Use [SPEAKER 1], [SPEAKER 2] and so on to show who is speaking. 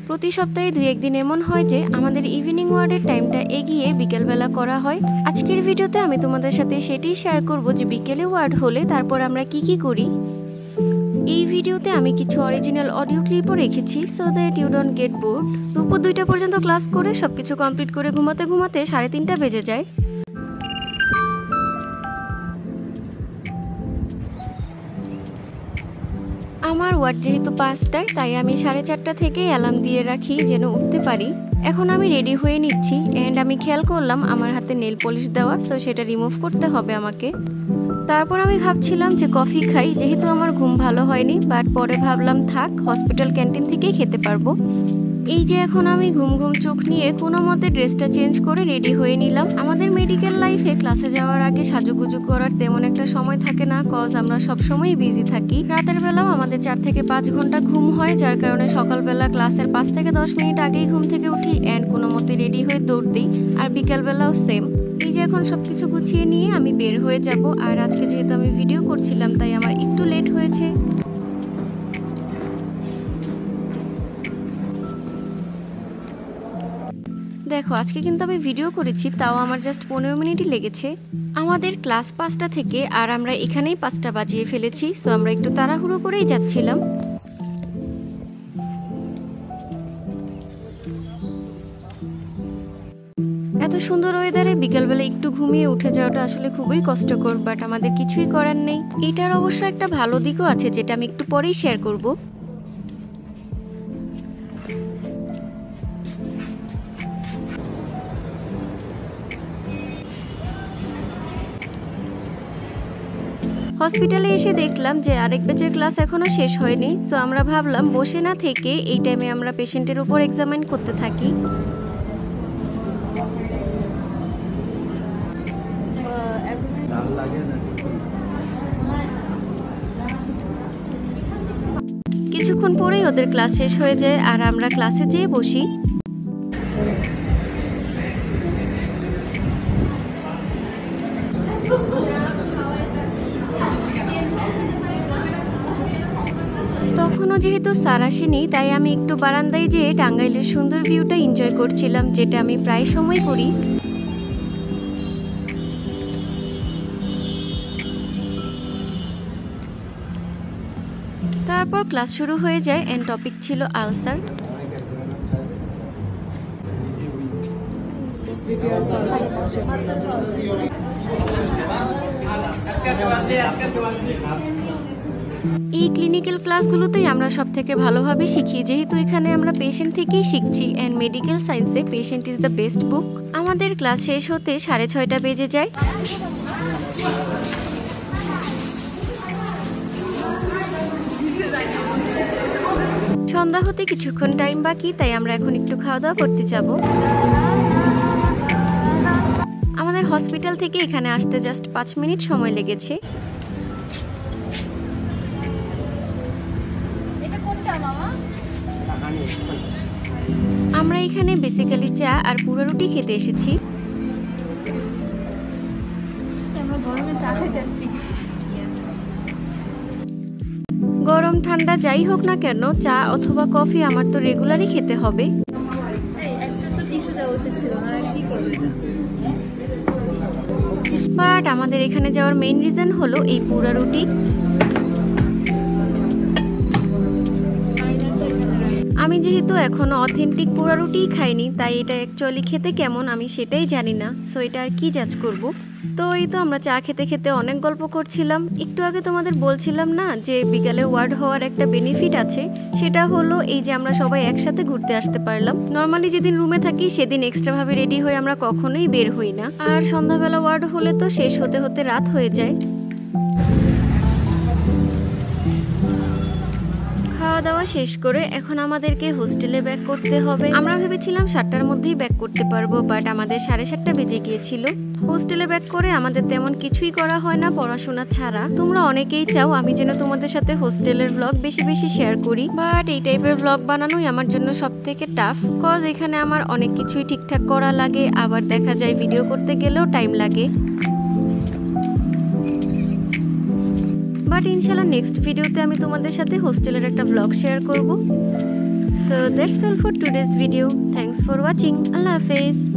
[SPEAKER 1] প্রতি সপ্তাহে 2-1 দিন এমন হয় যে আমাদের ইভিনিং ওয়ার্ডের টাইমটা এগিয়ে বিকেলবেলা করা হয়। আজকের ভিডিওতে আমি তোমাদের সাথে সেটাই শেয়ার করব যে বিকেলে ওয়ার্ড হলে তারপর আমরা কি করি। এই ভিডিওতে আমি কিছু অরিজিনাল অডিও ক্লিপও রেখেছি so that you don't get bored. দুপুর 2টা পর্যন্ত ক্লাস করে সবকিছু কমপ্লিট করে ঘুমাতে 3:30 বেজে যায়। আমার ওয়ার্ড যেহেতু 5টায় তাই আমি 4:30 থেকে অ্যালার্ম দিয়ে রাখি যেন উঠতে পারি। এখন আমি রেডি হয়ে নিচ্ছি এন্ড আমি খেয়াল করলাম আমার হাতে নেল পলিশ দেওয়া, সো সেটা রিমুভ করতে হবে আমাকে। তারপর আমি ভাবছিলাম যে কফি খাই, যেহেতু আমার ঘুম ভালো হয়নি, বাট পরে ভাবলাম থাক, হসপিটাল ক্যান্টিন থেকেই খেতে পারবো। এই যে এখন আমি ঘুম চোখ নিয়ে কোনো মতে ড্রেসটা চেঞ্জ করে রেডি হয়ে নিলাম। আমাদের মেডিকেল লাইফে ক্লাসে যাওয়ার আগে সাজুগুজু করার তেমন একটা সময় থাকে না, কজ আমরা সবসময় বিজি থাকি। রাতের বেলাও আমাদের 4 থেকে 5 ঘন্টা ঘুম হয়, যার কারণে সকালবেলা ক্লাসের 5 থেকে 10 মিনিট আগেই ঘুম থেকে উঠি অ্যান্ড কোনো মতে রেডি হয়ে দৌড় দিই। আর বিকালবেলাও সেম। এই যে এখন সবকিছু গুছিয়ে নিয়ে আমি বের হয়ে যাব। আর আজকে যেহেতু আমি ভিডিও করছিলাম তাই আমার একটু লেট হয়েছে। দেখো আজকে কিন্তু আমি ভিডিও করেছি, তাও আমার জাস্ট 15 মিনিটই লেগেছে। আমাদের ক্লাস 5টা থেকে আর আমরা এখানেই 5টা বাজিয়ে ফেলেছি, সো আমরা একটু তাড়াহুড়ো করেই যাচ্ছিলাম। এত সুন্দর ওয়েদারে বিকালবেলা একটু ঘুমিয়ে উঠে যাওয়াটা আসলে খুবই কষ্টকর, বাট আমাদের কিছুই করার নেই। এটার অবশ্য একটা ভালো দিকও আছে যেটা আমি একটু পরেই শেয়ার করব। হসপিটালে এসে দেখলাম যে আরেক ব্যাচের ক্লাস এখনো শেষ হয়নি, সো আমরা ভাবলাম বসে না থেকে এই টাইমে আমরা পেশেন্টের উপর এক্সামিন করতে থাকি। কিছুক্ষণ পরেই ওদের ক্লাস শেষ হয়ে যায় আর আমরা ক্লাসে যেয়ে বসি। তখনও যেহেতু স্যার আসেনি তাই আমি একটু বারান্দায় যেয়ে টাঙ্গাইলের সুন্দর ভিউটা এনজয় করছিলাম, যেটা আমি প্রায় সময় করি। তারপর ক্লাস শুরু হয়ে যায় এন্ড টপিক ছিল আলসার। এই ক্লিনিক্যাল ক্লাসগুলোতেই আমরা সব থেকে ভালোভাবে শিখি, যেহেতু এখানে আমরা পেশেন্ট থেকেই শিখছি অ্যান্ড মেডিকেল সায়েন্সে পেশেন্ট ইজ দ্য বেস্ট বুক। আমাদের ক্লাস শেষ হতে 6:30 বেজে যায়। সন্ধ্যা হতে কিছুক্ষণ টাইম বাকি, তাই আমরা এখন একটু খাওয়া দাওয়া করতে যাব। আমাদের হসপিটাল থেকে এখানে আসতে জাস্ট 5 মিনিট সময় লেগেছে। আমরা এখানে বেসিক্যালি চা আর পুরো রুটি খেতে এসেছি। গরম ঠান্ডা যাই হোক না কেন, চা অথবা কফি আমার তো রেগুলারই খেতে হবে। বাট আমাদের এখানে যাওয়ার মেইন রিজন হলো এই পুরা রুটি। আমি যেহেতু এখনো অথেন্টিক পোড়া রুটিই খাইনি, তাই এটা অ্যাকচুয়ালি খেতে কেমন আমি সেটাই জানি না, সো এটা আর কি জাজ করব। তো এই তো আমরা চা খেতে খেতে অনেক গল্প করছিলাম। একটু আগে তোমাদের বলছিলাম না যে বিকালে ওয়ার্ড হওয়ার একটা বেনিফিট আছে, সেটা হলো এই যে আমরা সবাই একসাথে ঘুরতে আসতে পারলাম। নর্মালি যেদিন রুমে থাকি সেদিন এক্সট্রা ভাবে রেডি হয়ে আমরা কখনোই বের হই না, আর সন্ধ্যাবেলা ওয়ার্ড হলে তো শেষ হতে হতে রাত হয়ে যায়। খাওয়া দাওয়া শেষ করে এখন আমাদেরকে হোস্টেলে ব্যাক করতে হবে। আমরা ভেবেছিলাম 7টার মধ্যেই ব্যাক করতে পারবো, বাট আমাদের 7:30 বেজে গিয়েছিল। হোস্টেলে ব্যাক করে আমাদের তেমন কিছুই করা হয় না পড়াশোনা ছাড়া। তোমরা অনেকেই চাও আমি যেন তোমাদের সাথে হোস্টেলের ব্লগ বেশি বেশি শেয়ার করি, বাট এই টাইপের ব্লগ বানানোই আমার জন্য সব থেকে টাফ, কজ এখানে আমার অনেক কিছুই ঠিকঠাক করা লাগে, আবার দেখা যায় ভিডিও করতে গেলেও টাইম লাগে। বাট ইনশাল্লাহ নেক্সট ভিডিওতে আমি তোমাদের সাথে হোস্টেলের একটা ব্লগ শেয়ার করব। So that's all for today's video. Thanks for watching. Allah Hafiz.